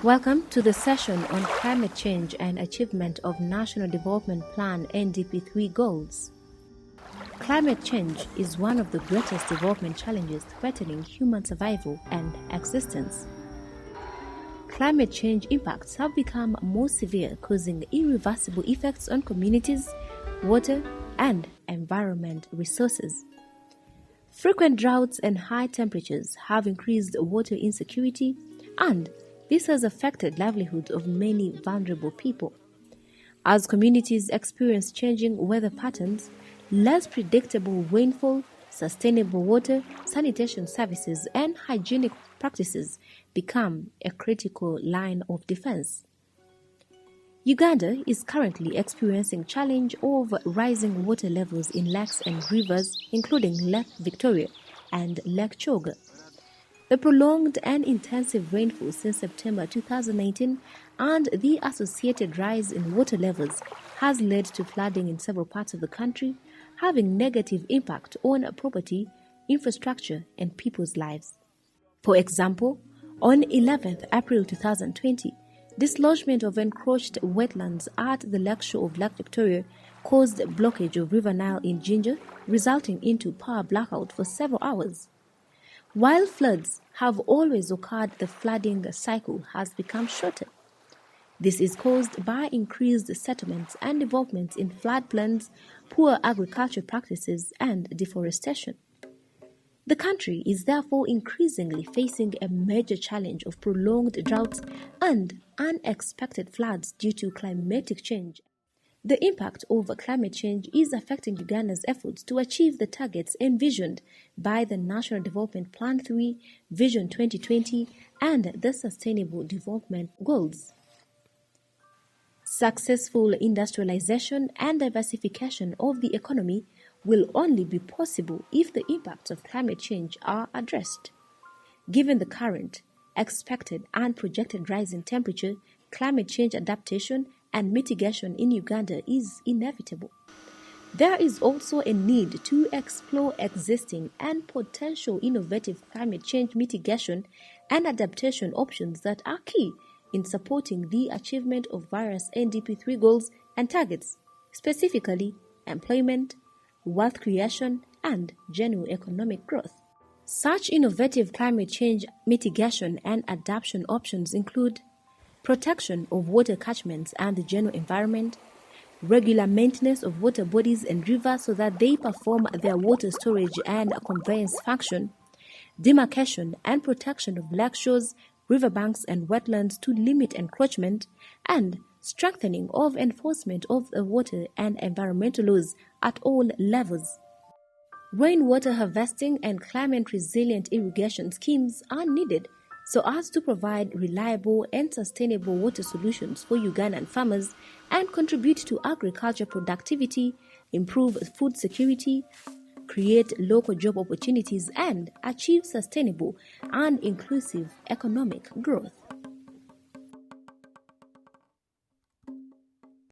Welcome to the session on climate change and achievement of National Development Plan NDP 3 goals. Climate change is one of the greatest development challenges threatening human survival and existence. Climate change impacts have become more severe, causing irreversible effects on communities, water, and environment resources. Frequent droughts and high temperatures have increased water insecurity, and this has affected livelihoods of many vulnerable people. As communities experience changing weather patterns, less predictable rainfall, sustainable water, sanitation services, and hygienic practices become a critical line of defense. Uganda is currently experiencing challenge of rising water levels in lakes and rivers, including Lake Victoria and Lake Choga. The prolonged and intensive rainfall since September 2019 and the associated rise in water levels has led to flooding in several parts of the country, having negative impact on property, infrastructure, and people's lives. For example, on 11th April 2020, dislodgement of encroached wetlands at the lakeshore of Lake Victoria caused blockage of River Nile in Jinja, resulting into power blackout for several hours. While floods have always occurred, the flooding cycle has become shorter. This is caused by increased settlements and developments in floodplains, poor agricultural practices, and deforestation. The country is therefore increasingly facing a major challenge of prolonged droughts and unexpected floods due to climatic change. The impact of climate change is affecting Uganda's efforts to achieve the targets envisioned by the National Development Plan 3, Vision 2020, and the Sustainable Development Goals. Successful industrialization and diversification of the economy will only be possible if the impacts of climate change are addressed. Given the current, expected, and projected rise in temperature, climate change adaptation and mitigation in Uganda is inevitable. There is also a need to explore existing and potential innovative climate change mitigation and adaptation options that are key in supporting the achievement of various NDP 3 goals and targets, specifically employment, wealth creation, and general economic growth. Such innovative climate change mitigation and adaptation options include protection of water catchments and the general environment, regular maintenance of water bodies and rivers so that they perform their water storage and conveyance function, demarcation and protection of lakeshores, riverbanks, and wetlands to limit encroachment, and strengthening of enforcement of the water and environmental laws at all levels. Rainwater harvesting and climate-resilient irrigation schemes are needed so as to provide reliable and sustainable water solutions for Ugandan farmers and contribute to agriculture productivity, improve food security, create local job opportunities, and achieve sustainable and inclusive economic growth.